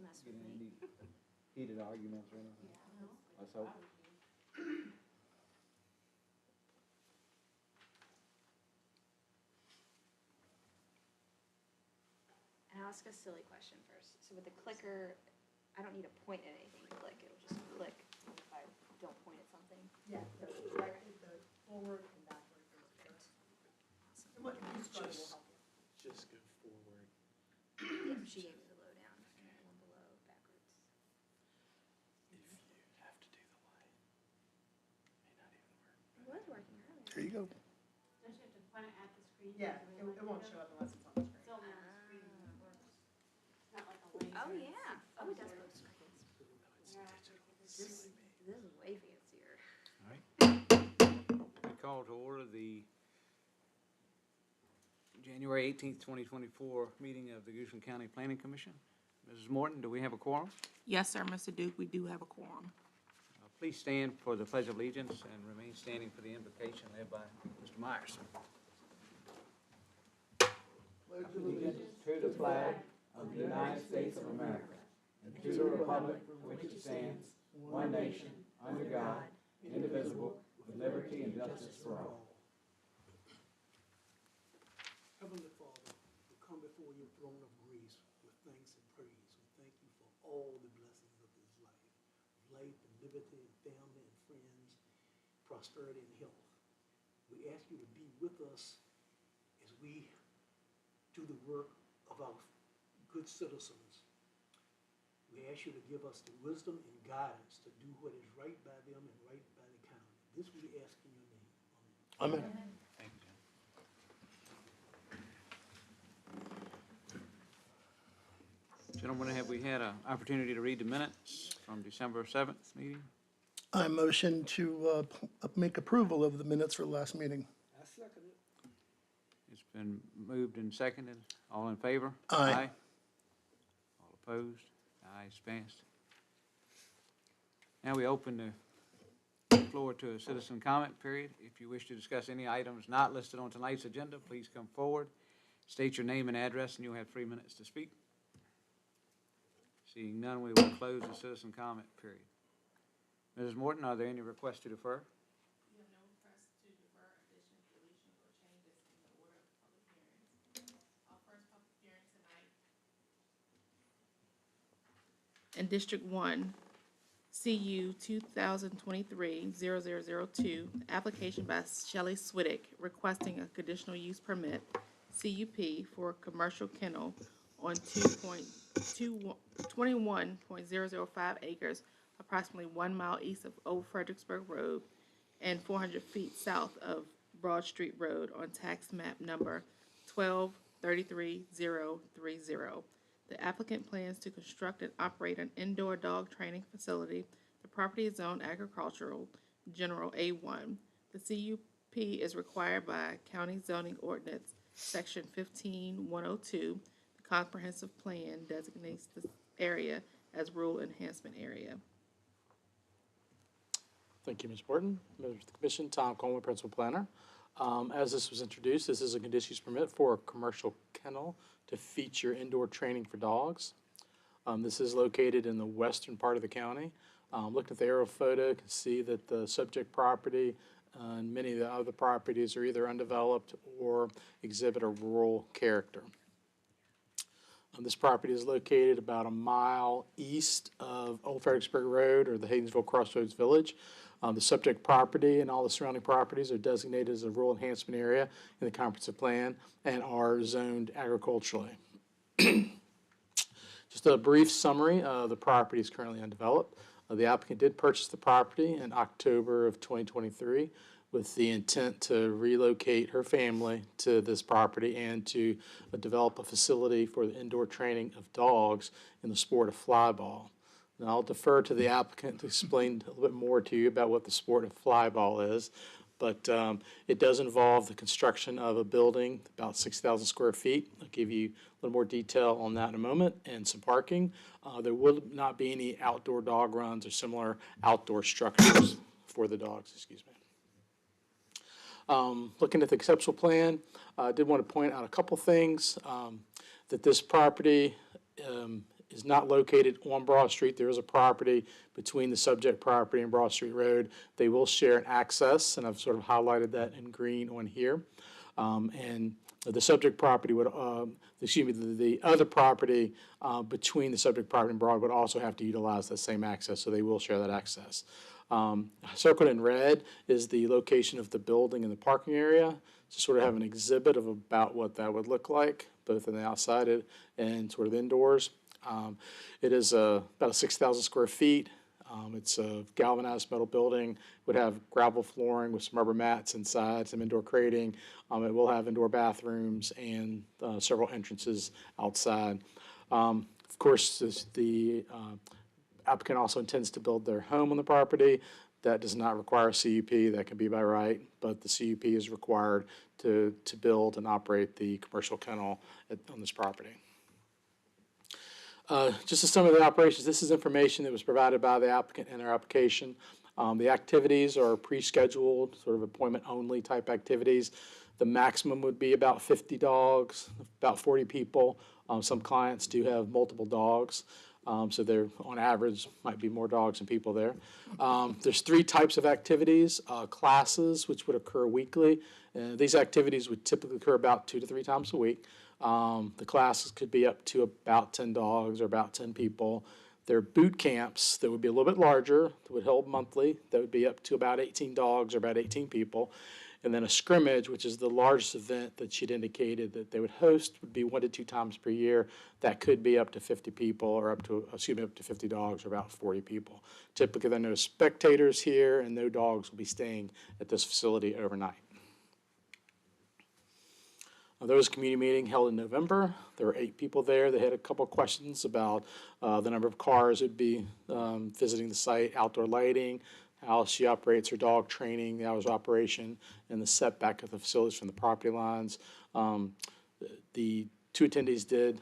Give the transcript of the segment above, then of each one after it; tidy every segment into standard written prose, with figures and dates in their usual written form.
mess get with in me. any heated arguments or anything? Let's hope. And I'll ask a silly question first. So with the clicker, I don't need to point at anything to click. It'll just click if I don't point at something. Yeah, the forward and backward. Awesome. And what you start will help you. Just go forward. Yep, she gave me the lowdown. One below, backwards. If you have to do the light, may not even work. It was working earlier. There you go. Don't you have to point it at the screen? Yeah, it won't show up unless it's on the screen. It's only on the screen when it works. It's not like a laser. Oh, yeah. It's Oh, it does some post sort screens. of- This is way fancier. All right. We call to order the January 18th, 2024 meeting of the Goshen County Planning Commission. Mrs. Morton, do we have a quorum? Yes, sir, Mr. Duke, we do have a quorum. Please stand for the Pledge of Allegiance and remain standing for the invocation led by Mr. Myers. Pledge allegiance to the flag of the United States of America and to the republic for which it stands, one nation, under God, indivisible, with liberty and justice for all. Heavenly Father, we come before your throne of grace with thanks and praise. We thank you for all the blessings of this life and liberty and family and friends, prosperity and health. We ask you to be with us as we do the work of our good citizens. We ask you to give us the wisdom and guidance to do what is right by them and right by the county. This we ask in your name. Amen. Amen. Thank you, John. Gentlemen, have we had an opportunity to read the minutes from December 7th meeting? I motion to make approval of the minutes for the last meeting. I second it. It's been moved and seconded. All in favor? Aye. All opposed? Ayes passed. Now we open the floor to a citizen comment period. If you wish to discuss any items not listed on tonight's agenda, please come forward. State your name and address, and you'll have 3 minutes to speak. Seeing none, we will close the citizen comment period. Mrs. Morton, are there any requests to defer? You have no request to defer addition, deletion, or changes in the order of public hearings. Our first public hearing tonight. In District 1, CU 2023-0002, application by Shelley Swiddick requesting a conditional use permit, CUP, for a commercial kennel on 21.005 acres, approximately 1 mile east of Old Fredericksburg Road and 400 feet south of Broad Street Road on tax map number 1233030. The applicant plans to construct and operate an indoor dog training facility. The property is zoned agricultural, general A1. The CUP is required by County Zoning Ordinance, Section 15102. The comprehensive plan designates this area as rural enhancement area. Thank you, Ms. Morton. Members of the Commission, Tom Coleman, Principal Planner. As this was introduced, this is a conditional use permit for a commercial kennel to feature indoor training for dogs. This is located in the western part of the county. Looking at the aerial photo, you can see that the subject property and many of the other properties are either undeveloped or exhibit a rural character. This property is located about a mile east of Old Fredericksburg Road, or the Haydensville Crossroads Village. The subject property and all the surrounding properties are designated as a rural enhancement area in the comprehensive plan and are zoned agriculturally. Just a brief summary, the property is currently undeveloped. The applicant did purchase the property in October of 2023 with the intent to relocate her family to this property and to develop a facility for the indoor training of dogs in the sport of flyball. Now, I'll defer to the applicant to explain a little bit more to you about what the sport of flyball is, but it does involve the construction of a building about 6,000 square feet. I'll give you a little more detail on that in a moment, and some parking. There will not be any outdoor dog runs or similar outdoor structures for the dogs, excuse me. Looking at the conceptual plan, I did want to point out a couple things, that this property is not located on Broad Street. There is a property between the subject property and Broad Street Road. They will share an access, and I've sort of highlighted that in green on here. And the subject property would, the other property between the subject property and Broad would also have to utilize that same access, so they will share that access. Circled in red is the location of the building and the parking area, to sort of have an exhibit of about what that would look like, both on the outside and sort of indoors. It is about 6,000 square feet. It's a galvanized metal building, would have gravel flooring with some rubber mats inside, some indoor crating. It will have indoor bathrooms and several entrances outside. Of course, the applicant also intends to build their home on the property. That does not require a CUP, that can be by right, but the CUP is required to build and operate the commercial kennel on this property. Just some of the operations, this is information that was provided by the applicant in their application. The activities are pre-scheduled, sort of appointment-only type activities. The maximum would be about 50 dogs, about 40 people. Some clients do have multiple dogs. So there, on average, might be more dogs than people there. There's 3 types of activities. Classes, which would occur weekly. These activities would typically occur about 2 to 3 times a week. The classes could be up to about 10 dogs or about 10 people. There are boot camps that would be a little bit larger, that would hold monthly, that would be up to about 18 dogs or about 18 people. And then a scrimmage, which is the largest event that she'd indicated that they would host, would be 1 to 2 times per year. That could be up to 50 people or up to 50 dogs or about 40 people. Typically, there are no spectators here and no dogs will be staying at this facility overnight. There was a community meeting held in November. There were 8 people there. They had a couple of questions about the number of cars that would be visiting the site, outdoor lighting, how she operates her dog training, the hours of operation, and the setback of the facilities from the property lines. The 2 attendees did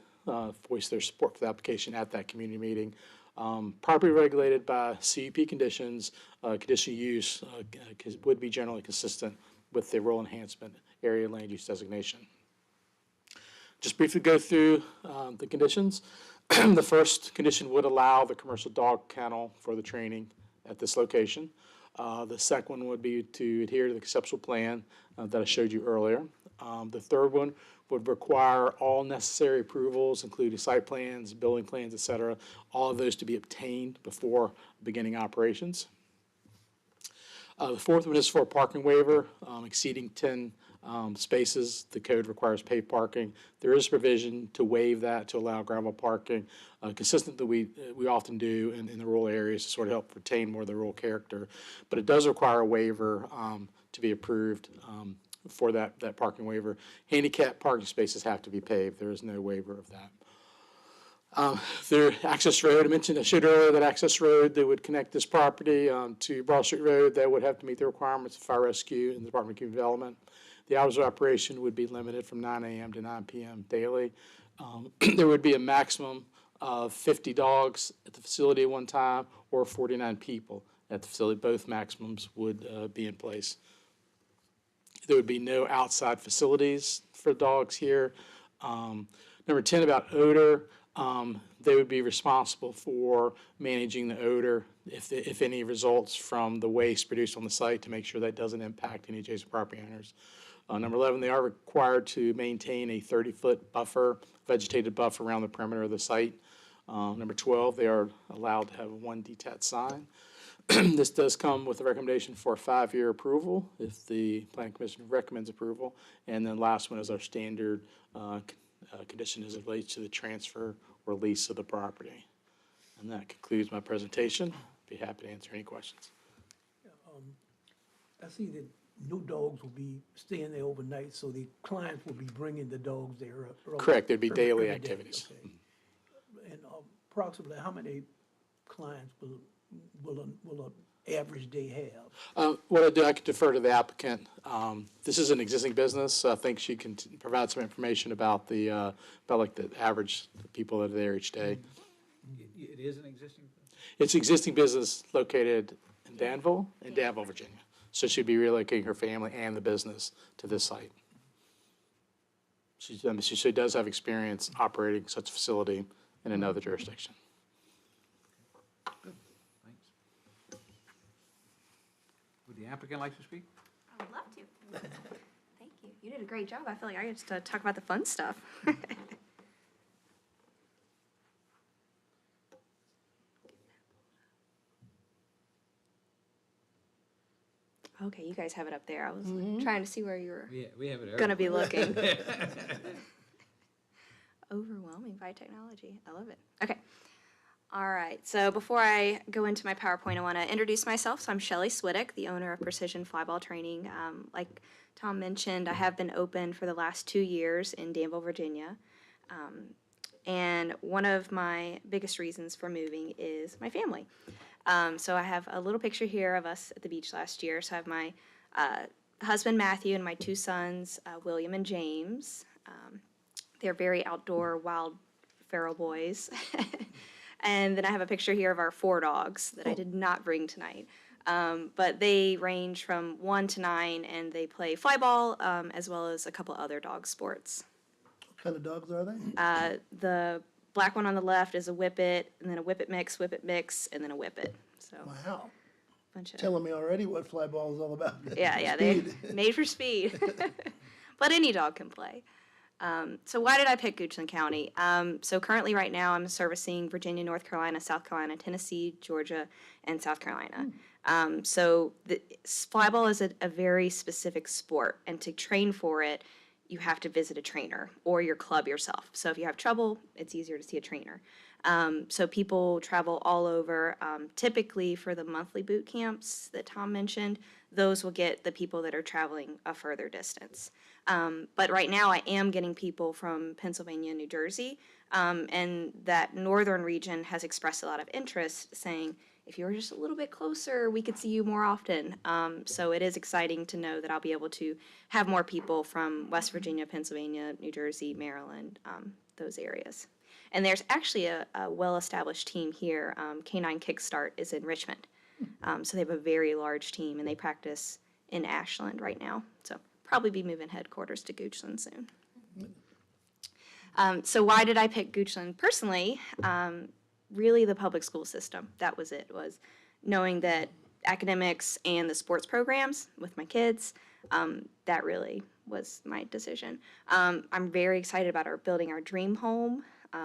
voice their support for the application at that community meeting. Property regulated by CUP conditions, conditional use would be generally consistent with the rural enhancement area land use designation. Just briefly go through the conditions. The first condition would allow the commercial dog kennel for the training at this location. The second one would be to adhere to the conceptual plan that I showed you earlier. The third one would require all necessary approvals, including site plans, building plans, et cetera, all of those to be obtained before beginning operations. The fourth one is for a parking waiver exceeding 10 spaces. The code requires paved parking. There is provision to waive that to allow gravel parking, consistent that we often do in the rural areas to sort of help retain more of the rural character. But it does require a waiver to be approved for that parking waiver. Handicap parking spaces have to be paved. There is no waiver of that. Their access road, I showed earlier that access road that would connect this property to Broad Street Road, that would have to meet the requirements of fire rescue and the Department of Community Development. The hours of operation would be limited from 9 a.m. to 9 p.m. daily. There would be a maximum of 50 dogs at the facility at one time or 49 people at the facility. Both maximums would be in place. There would be no outside facilities for dogs here. Number 10, about odor. They would be responsible for managing the odor, if any results from the waste produced on the site, to make sure that doesn't impact any adjacent property owners. Number 11, they are required to maintain a 30-foot buffer, vegetated buffer around the perimeter of the site. Number 12, they are allowed to have 1 detached sign. This does come with a recommendation for a 5-year approval if the Planning Commission recommends approval. And then last one is our standard condition as it relates to the transfer or lease of the property. And that concludes my presentation. Be happy to answer any questions. I see that no dogs will be staying there overnight, so the clients will be bringing the dogs there. Correct, there'd be daily every day. activities. Okay. And approximately how many clients will an average day have? What I do, I could defer to the applicant. This is an existing business, so I think she can provide some information about the average people that are there each day. It is an existing? It's an existing business located in Danville, Virginia. So she'd be relocating her family and the business to this site. She does have experience operating such a facility in another jurisdiction. Thanks. Would the applicant like to speak? I would love to. Thank you. You did a great job. I feel like I get to talk about the fun stuff. Okay, you guys have it up there. I was trying to see where you were We have it. going to be looking. Overwhelming by technology. I love it. Okay. All right. So before I go into my PowerPoint, I want to introduce myself. So I'm Shelly Swiddick, the owner of Precision Flyball Training. Like Tom mentioned, I have been open for the last 2 years in Danville, Virginia. And one of my biggest reasons for moving is my family. So I have a little picture here of us at the beach last year. So I have my husband, Matthew, and my 2 sons, William and James. They're very outdoor, wild, feral boys. And then I have a picture here of our 4 dogs that I did not bring tonight. But they range from 1 to 9, and they play flyball as well as a couple other dog sports. What kind of dogs are they? The black one on the left is a Whippet, and then a Whippet mix, and then a Whippet. So Wow. bunch of Telling me already what fly ball is all about. yeah, they're Speed. made for speed. But any dog can play. So why did I pick Goochland County? So currently right now I'm servicing Virginia, North Carolina, South Carolina, Tennessee, Georgia, and South Carolina. So the flyball is a very specific sport, and to train for it, you have to visit a trainer or your club yourself. So if you have trouble, it's easier to see a trainer. So people travel all over. Typically for the monthly boot camps that Tom mentioned, those will get the people that are traveling a further distance. But right now I am getting people from Pennsylvania and New Jersey, and that northern region has expressed a lot of interest, saying, if you were just a little bit closer, we could see you more often. So it is exciting to know that I'll be able to have more people from West Virginia, Pennsylvania, New Jersey, Maryland, those areas. And there's actually a well-established team here. Canine Kickstart is in Richmond. So they have a very large team, and they practice in Ashland right now. So probably be moving headquarters to Goochland soon. So why did I pick Goochland? Personally, really the public school system. That was it, was knowing that academics and the sports programs with my kids, that really was my decision. I'm very excited about building our dream home.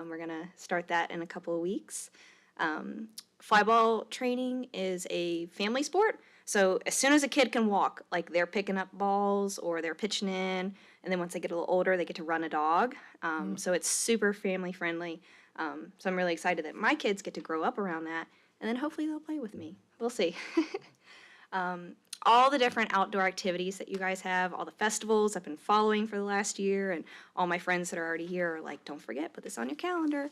We're gonna start that in a couple of weeks. Flyball training is a family sport. So as soon as a kid can walk, like they're picking up balls or they're pitching in, and then once they get a little older, they get to run a dog. So it's super family friendly. So I'm really excited that my kids get to grow up around that, and then hopefully they'll play with me. We'll see. All the different outdoor activities that you guys have, all the festivals I've been following for the last year, and all my friends that are already here are like, don't forget, put this on your calendar.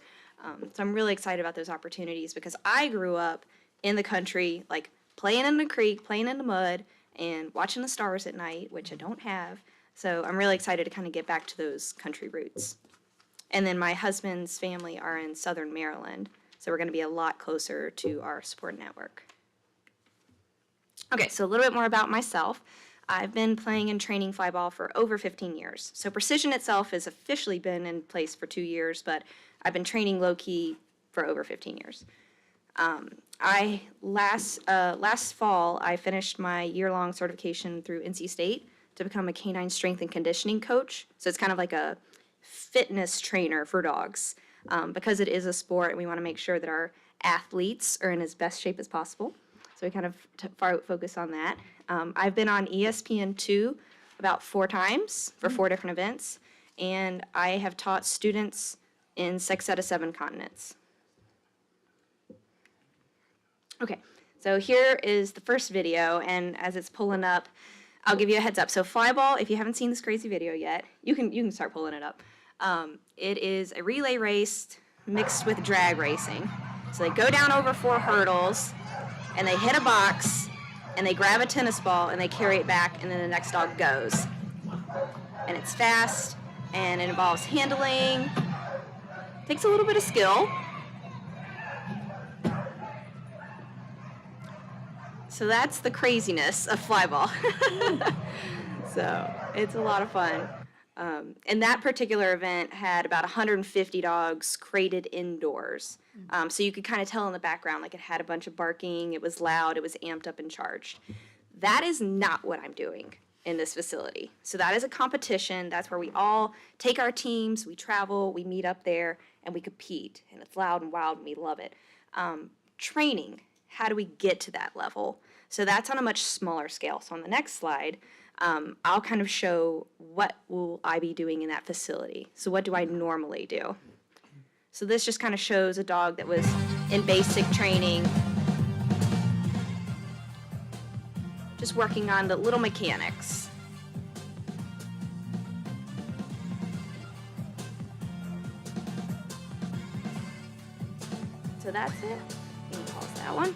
So I'm really excited about those opportunities because I grew up in the country, like playing in the creek, playing in the mud, and watching the stars at night, which I don't have. So I'm really excited to kind of get back to those country roots. And then my husband's family are in Southern Maryland, so we're going to be a lot closer to our support network. Okay, so a little bit more about myself. I've been playing and training flyball for over 15 years. So Precision itself has officially been in place for 2 years, but I've been training low-key for over 15 years. Last fall, I finished my year-long certification through NC State to become a canine strength and conditioning coach. So it's kind of like a fitness trainer for dogs. Because it is a sport, and we want to make sure that our athletes are in as best shape as possible. So we kind of focus on that. I've been on ESPN2 about 4 times for 4 different events, and I have taught students in 6 out of 7 continents. Okay, so here is the first video, and as it's pulling up, I'll give you a heads up. So flyball, if you haven't seen this crazy video yet, you can start pulling it up. It is a relay race mixed with drag racing. So they go down over 4 hurdles, and they hit a box, and they grab a tennis ball, and they carry it back, and then the next dog goes. And it's fast, and it involves handling. Takes a little bit of skill. So that's the craziness of flyball. So it's a lot of fun. And that particular event had about 150 dogs crated indoors. So you could kind of tell in the background, like it had a bunch of barking, it was loud, it was amped up and charged. That is not what I'm doing in this facility. So that is a competition. That's where we all take our teams, we travel, we meet up there, and we compete. And it's loud and wild, and we love it. Training, how do we get to that level? So that's on a much smaller scale. So on the next slide, I'll kind of show what will I be doing in that facility. So what do I normally do? So this just kind of shows a dog that was in basic training, just working on the little mechanics. So that's it. You can pause that one.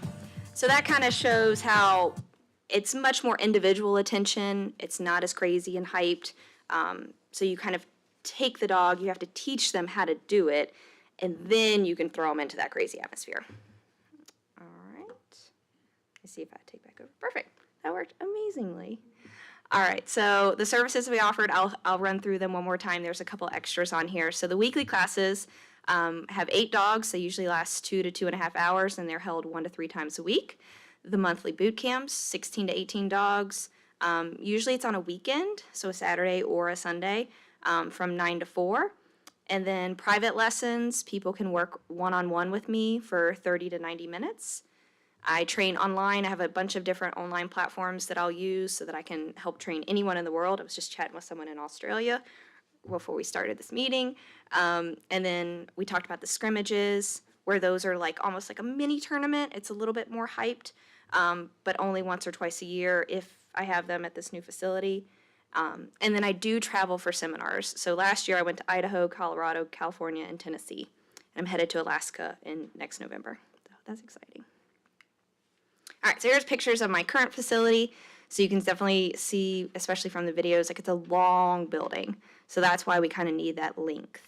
So that kind of shows how it's much more individual attention. It's not as crazy and hyped. So you kind of take the dog, you have to teach them how to do it, and then you can throw them into that crazy atmosphere. All right. Let's see if I take back over. Perfect. That worked amazingly. All right, so the services we offered, I'll run through them one more time. There's a couple extras on here. So the weekly classes have 8 dogs. They usually last 2 to 2.5 hours, and they're held 1 to 3 times a week. The monthly boot camps, 16 to 18 dogs. Usually it's on a weekend, so a Saturday or a Sunday, from 9 to 4. And then private lessons, people can work one-on-one with me for 30 to 90 minutes. I train online. I have a bunch of different online platforms that I'll use so that I can help train anyone in the world. I was just chatting with someone in Australia before we started this meeting. And then we talked about the scrimmages, where those are like almost like a mini tournament. It's a little bit more hyped, but only once or twice a year if I have them at this new facility. And then I do travel for seminars. So last year I went to Idaho, Colorado, California, and Tennessee. And I'm headed to Alaska in next November. So that's exciting. All right, so here's pictures of my current facility. So you can definitely see, especially from the videos, like it's a long building. So that's why we kind of need that length.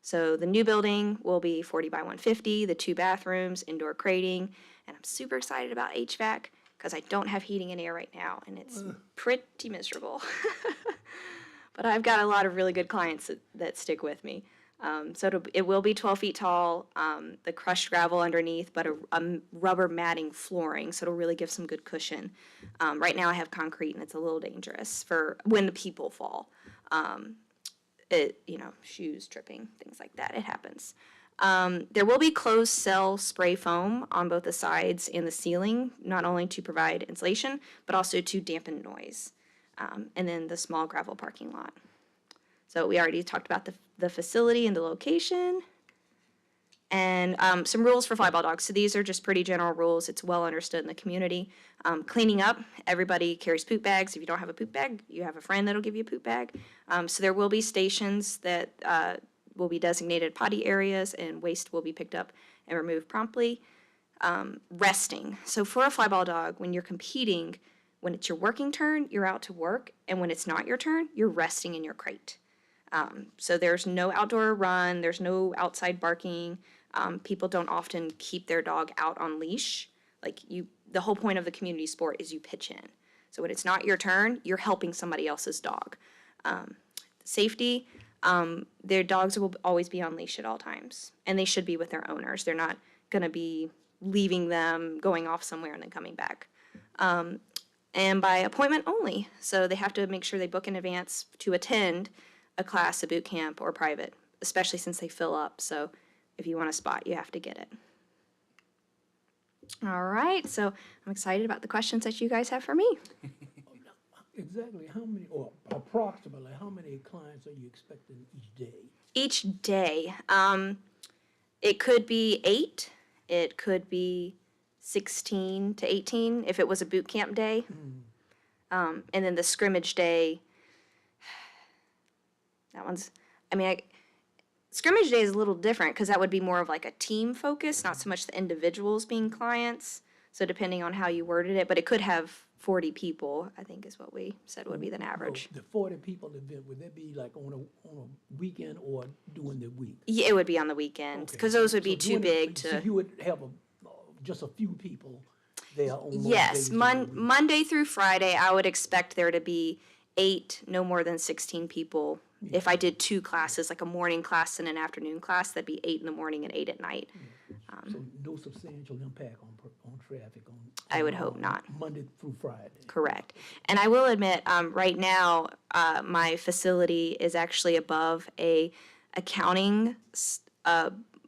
So the new building will be 40 by 150, the 2 bathrooms, indoor crating, and I'm super excited about HVAC because I don't have heating and air right now, and it's pretty miserable. But I've got a lot of really good clients that stick with me. So it will be 12 feet tall, the crushed gravel underneath, but a rubber matting flooring, so it'll really give some good cushion. Right now I have concrete, and it's a little dangerous for when the people fall. Shoes tripping, things like that, it happens. There will be closed cell spray foam on both the sides and the ceiling, not only to provide insulation, but also to dampen noise. And then the small gravel parking lot. So we already talked about the facility and the location. And some rules for flyball dogs. So these are just pretty general rules. It's well understood in the community. Cleaning up, everybody carries poop bags. If you don't have a poop bag, you have a friend that'll give you a poop bag. So there will be stations that will be designated potty areas, and waste will be picked up and removed promptly. Resting. So for a flyball dog, when you're competing, when it's your working turn, you're out to work. And when it's not your turn, you're resting in your crate. So there's no outdoor run, there's no outside barking. People don't often keep their dog out on leash. The whole point of the community sport is you pitch in. So when it's not your turn, you're helping somebody else's dog. Safety, their dogs will always be on leash at all times, and they should be with their owners. They're not gonna be leaving them, going off somewhere and then coming back. And by appointment only. So they have to make sure they book in advance to attend a class, a boot camp, or private, especially since they fill up. So if you want a spot, you have to get it. All right, so I'm excited about the questions that you guys have for me. Exactly how many, or approximately how many clients are you expecting each day? Each day, it could be 8, it could be 16 to 18 if it was a boot camp day. And then the scrimmage day, scrimmage day is a little different because that would be more of like a team focus, not so much the individuals being clients. So depending on how you worded it, but it could have 40 people, I think is what we said would be the average. The 40 people event, would that be like on a weekend or during the week? Yeah, it would be on the weekends because those would be too big So to. you would have just a few people there on Yes, Mondays during the week. Monday through Friday, I would expect there to be 8, no more than 16 people. If I did 2 classes, like a morning class and an afternoon class, that'd be 8 in the morning and 8 at night. So no substantial impact on traffic on. I would hope not. Monday through Friday. Correct. And I will admit, right now, my facility is actually above a accounting,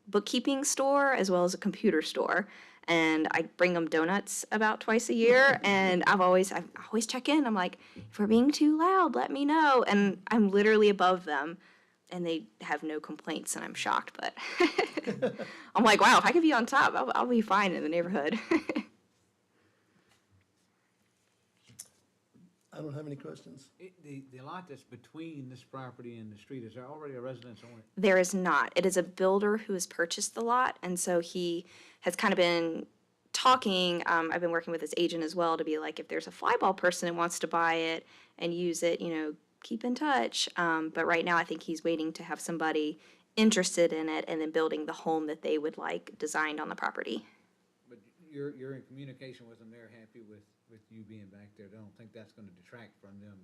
bookkeeping store as well as a computer store. And I bring them donuts about twice a year, and I always check in. I'm like, if we're being too loud, let me know. And I'm literally above them, and they have no complaints, and I'm shocked. But I'm like, wow, if I could be on top, I'll be fine in the neighborhood. I don't have any questions. The lot that's between this property and the street, is there already a residence on it? There is not. It is a builder who has purchased the lot, and so he has kind of been talking. I've been working with his agent as well to be like, if there's a flyball person who wants to buy it and use it, keep in touch. But right now, I think he's waiting to have somebody interested in it and then building the home that they would like designed on the property. But you're in communication with them, they're happy with you being back there, they don't think that's gonna detract from them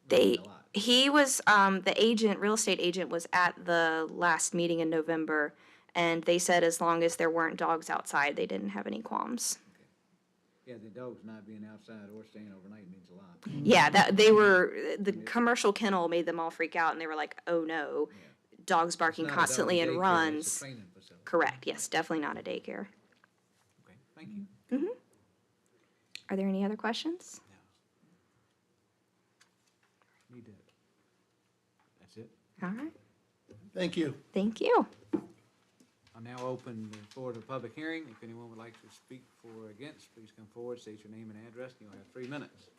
renting the lot? He was, the real estate agent was at the last meeting in November, and they said as long as there weren't dogs outside, they didn't have any qualms. Yeah, the dogs not being outside or staying overnight means a lot. Yeah, the commercial kennel made them all freak out, and they were like, oh no, dogs barking It's not a dog constantly in daycare, it's a runs. training facility. Correct, yes, definitely not a daycare. Okay, thank you. Are there any other questions? Need to, that's it. All right, Thank you. thank you. I'll now open the floor to public hearing. If anyone would like to speak for or against, please come forward, state your name and address, and you'll have 3 minutes.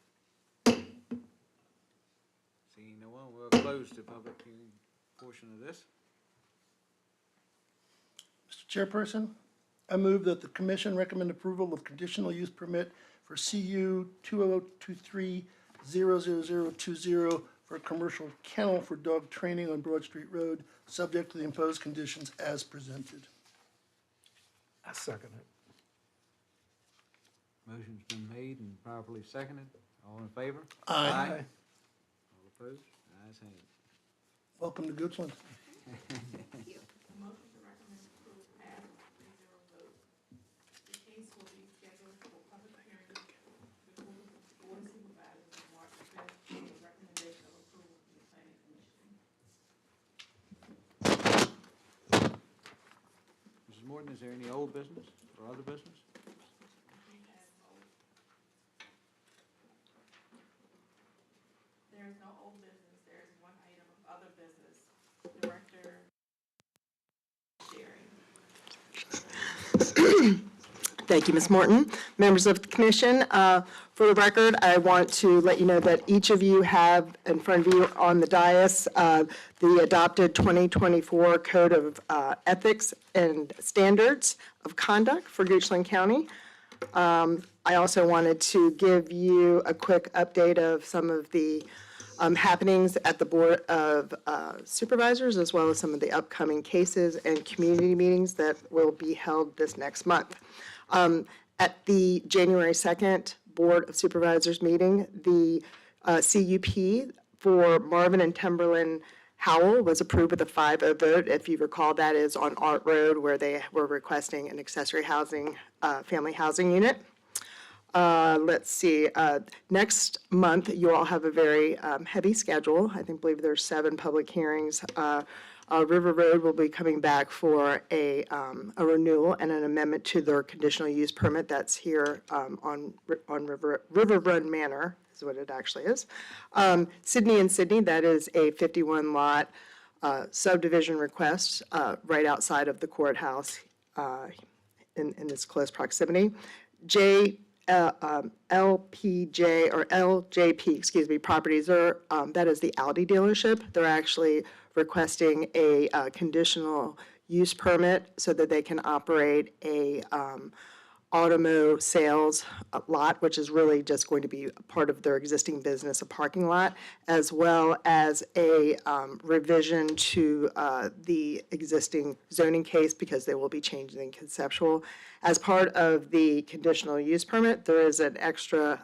Seeing no one, we'll close the public hearing portion of this. Mr. Chairperson, I move that the commission recommend approval of conditional use permit for CU 2023-00020 for a commercial kennel for dog training on Broad Street Road, subject to the imposed conditions as presented. I second it. Motion's been made and properly seconded. All in favor? Aye. All opposed? Ayes have it. Welcome to Goochland. Motion to recommend approval passed 3-0 vote. The case will be scheduled for public hearing before the Board of Supervisors on March 5th, with a recommendation of approval from the Planning Commission. Mrs. Morton, is there any old business or other business? There is no old business, there is one item of other business. Director Sherry. Thank you, Ms. Morton. Members of the commission, for the record, I want to let you know that each of you have in front of you on the dais the adopted 2024 Code of Ethics and Standards of Conduct for Goochland County. I also wanted to give you a quick update of some of the happenings at the Board of Supervisors, as well as some of the upcoming cases and community meetings that will be held this next month. At the January 2nd Board of Supervisors meeting, the CUP for Marvin and Timberland Howell was approved with a 5-0 vote. If you recall, that is on Art Road where they were requesting an accessory housing, family housing unit. Let's see, next month, you all have a very heavy schedule. I believe there's 7 public hearings. River Road will be coming back for a renewal and an amendment to their conditional use permit that's here on River Run Manor, is what it actually is. Sydney and Sydney, that is a 51-lot subdivision request right outside of the courthouse in this close proximity. LPJ or LJP, excuse me, properties are, that is the Audi dealership. They're actually requesting a conditional use permit so that they can operate a Automo sales lot, which is really just going to be part of their existing business, a parking lot, as well as a revision to the existing zoning case because they will be changing conceptual. As part of the conditional use permit, there is an extra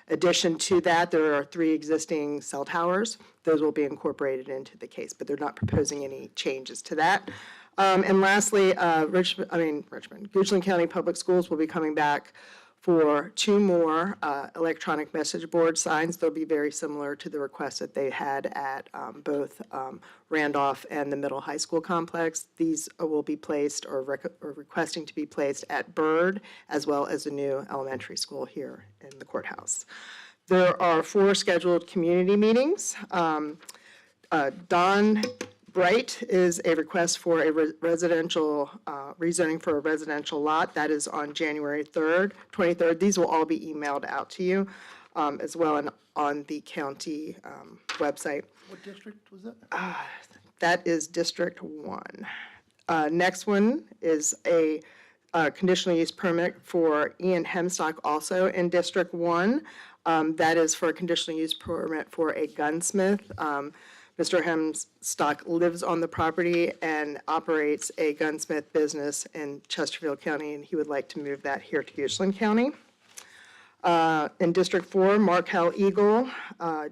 addition to that. There are 3 existing cell towers. Those will be incorporated into the case, but they're not proposing any changes to that. And lastly, Goochland County Public Schools will be coming back for 2 more electronic message board signs. They'll be very similar to the requests that they had at both Randolph and the middle high school complex. These will be placed or requesting to be placed at Byrd, as well as the new elementary school here in the courthouse. There are 4 scheduled community meetings. Don Bright is a request for a residential, rezoning for a residential lot. That is on January 23rd. These will all be emailed out to you, as well on the county website. What district was that? That is District 1. Next one is a conditional use permit for Ian Hemstock, also in District 1. That is for a conditional use permit for a gunsmith. Mr. Hemstock lives on the property and operates a gunsmith business in Chesterfield County, and he would like to move that here to Goochland County. In District 4, Markel Eagle,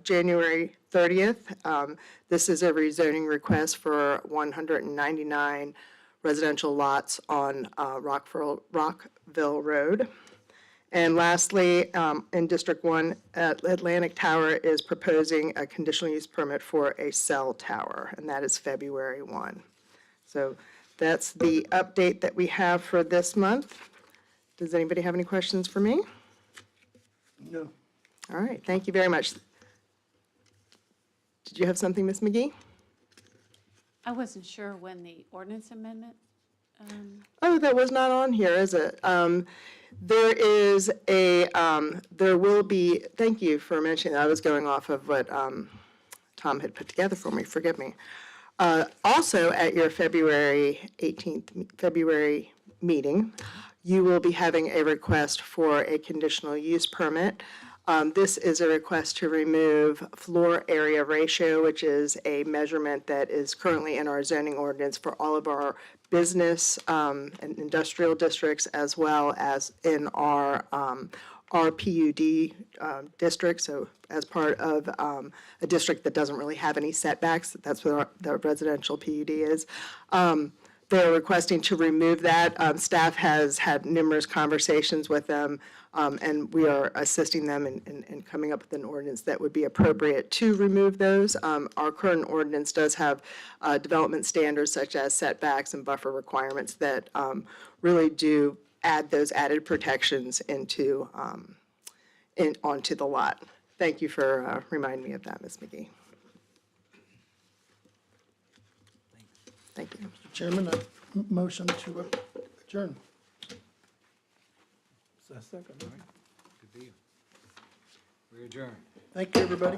January 30th. This is a rezoning request for 199 residential lots on Rockville Road. And lastly, in District 1, Atlantic Tower is proposing a conditional use permit for a cell tower, and that is February 1. So that's the update that we have for this month. Does anybody have any questions for me? No. All right, thank you very much. Did you have something, Ms. McGee? I wasn't sure when the ordinance amendment, Oh, that was not on here, is it? There is a, there will be, thank you for mentioning that. I was going off of what Tom had put together for me, forgive me. Also, at your February 18th meeting, you will be having a request for a conditional use permit. This is a request to remove floor area ratio, which is a measurement that is currently in our zoning ordinance for all of our business and industrial districts, as well as in our PUD district. So as part of a district that doesn't really have any setbacks, that's what the residential PUD is. They're requesting to remove that. Staff has had numerous conversations with them, and we are assisting them in coming up with an ordinance that would be appropriate to remove those. Our current ordinance does have development standards such as setbacks and buffer requirements that really do add those added protections into onto the lot. Thank you for reminding me of that, Ms. McGee. Thank you. Mr. Chairman, a motion to adjourn. Second, all right. Good deal. We adjourn. Thank you, everybody.